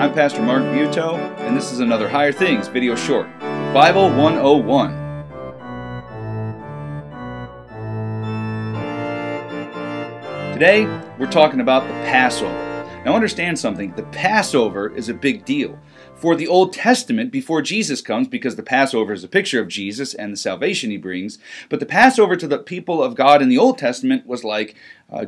I'm Pastor Mark Buetow, and this is another Higher Things video short, Bible 101. Today, we're talking about the Passover. Now understand something, the Passover is a big deal. For the Old Testament, before Jesus comes, because the Passover is a picture of Jesus and the salvation he brings, but the Passover to the people of God in the Old Testament was like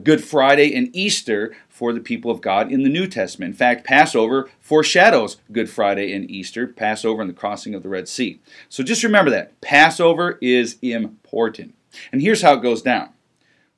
Good Friday and Easter for the people of God in the New Testament. In fact, Passover foreshadows Good Friday and Easter, Passover and the crossing of the Red Sea. So just remember that. Passover is important. And here's how it goes down.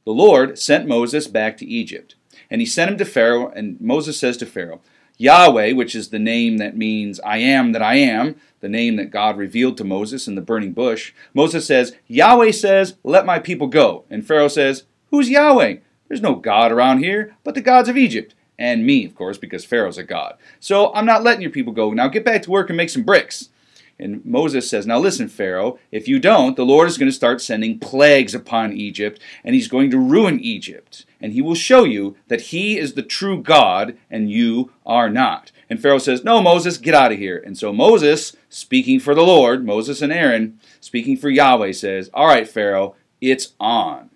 The Lord sent Moses back to Egypt, and he sent him to Pharaoh, and Moses says to Pharaoh, Yahweh, which is the name that means I am that I am, the name that God revealed to Moses in the burning bush. Moses says, Yahweh says, let my people go. And Pharaoh says, who's Yahweh? There's no God around here but the gods of Egypt. And me, of course, because Pharaoh's a god. So I'm not letting your people go. Now get back to work and make some bricks. And Moses says, now listen, Pharaoh, if you don't, the Lord is going to start sending plagues upon Egypt, and he's going to ruin Egypt. And he will show you that he is the true God, and you are not. And Pharaoh says, no, Moses, get out of here. And so Moses, speaking for the Lord, Moses and Aaron, speaking for Yahweh, says, all right, Pharaoh, it's on.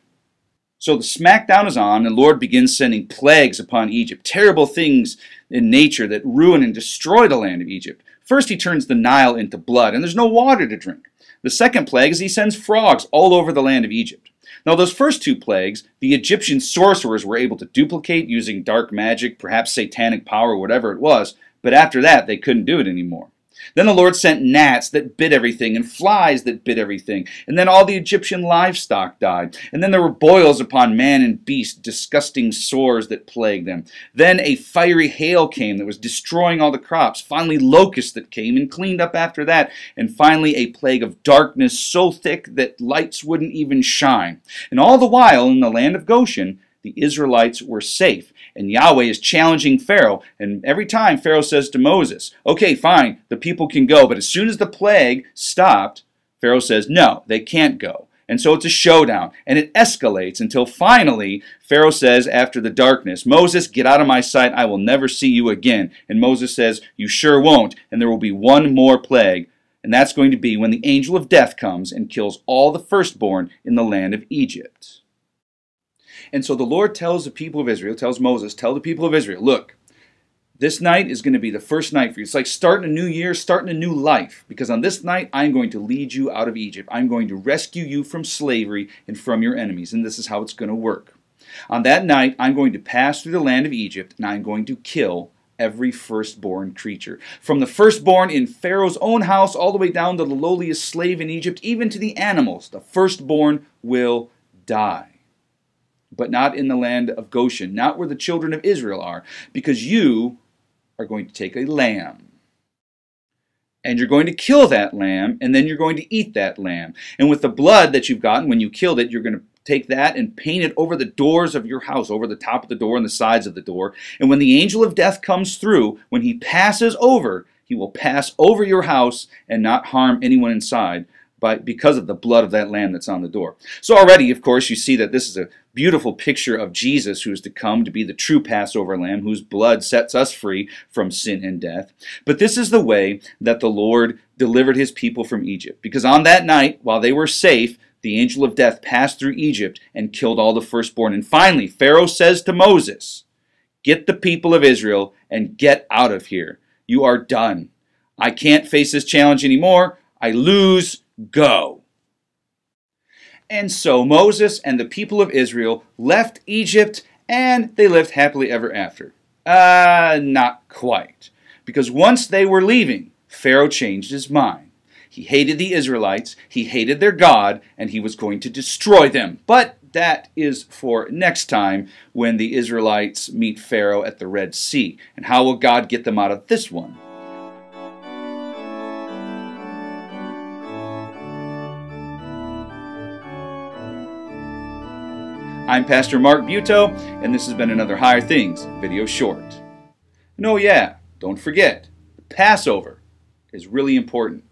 So the smackdown is on, and the Lord begins sending plagues upon Egypt, terrible things in nature that ruin and destroy the land of Egypt. First, he turns the Nile into blood, and there's no water to drink. The second plague is he sends frogs all over the land of Egypt. Now, those first two plagues, the Egyptian sorcerers were able to duplicate using dark magic, perhaps satanic power, whatever it was, but after that, they couldn't do it anymore. Then the Lord sent gnats that bit everything and flies that bit everything. And then all the Egyptian livestock died. And then there were boils upon man and beast, disgusting sores that plagued them. Then a fiery hail came that was destroying all the crops. Finally locusts that came and cleaned up after that. And finally a plague of darkness so thick that lights wouldn't even shine. And all the while in the land of Goshen, the Israelites were safe. And Yahweh is challenging Pharaoh. And every time Pharaoh says to Moses, okay, fine, the people can go. But as soon as the plague stopped, Pharaoh says, no, they can't go. And so it's a showdown. And it escalates until finally Pharaoh says after the darkness, Moses, get out of my sight. I will never see you again. And Moses says, you sure won't. And there will be one more plague. And that's going to be when the angel of death comes and kills all the firstborn in the land of Egypt. And so the Lord tells the people of Israel, tells Moses, tell the people of Israel, look, this night is going to be the first night for you. It's like starting a new year, starting a new life. Because on this night, I'm going to lead you out of Egypt. I'm going to rescue you from slavery and from your enemies. And this is how it's going to work. On that night, I'm going to pass through the land of Egypt, and I'm going to kill every firstborn creature. From the firstborn in Pharaoh's own house all the way down to the lowliest slave in Egypt, even to the animals, the firstborn will die. But not in the land of Goshen, not where the children of Israel are, because you are going to take a lamb. And you're going to kill that lamb, and then you're going to eat that lamb. And with the blood that you've gotten when you killed it, you're going to take that and paint it over the doors of your house, over the top of the door and the sides of the door. And when the angel of death comes through, when he passes over, he will pass over your house and not harm anyone inside. Because of the blood of that lamb that's on the door. So already, of course, you see that this is a beautiful picture of Jesus who is to come to be the true Passover lamb whose blood sets us free from sin and death. But this is the way that the Lord delivered his people from Egypt. Because on that night, while they were safe, the angel of death passed through Egypt and killed all the firstborn. And finally, Pharaoh says to Moses, get the people of Israel and get out of here. You are done. I can't face this challenge anymore. I lose. Go. And so Moses and the people of Israel left Egypt, and they lived happily ever after. Not quite. Because once they were leaving, Pharaoh changed his mind. He hated the Israelites, he hated their God, and he was going to destroy them. But that is for next time when the Israelites meet Pharaoh at the Red Sea. And how will God get them out of this one? I'm Pastor Mark Buetow, and this has been another Higher Things video short. And oh yeah, don't forget, the Passover is really important.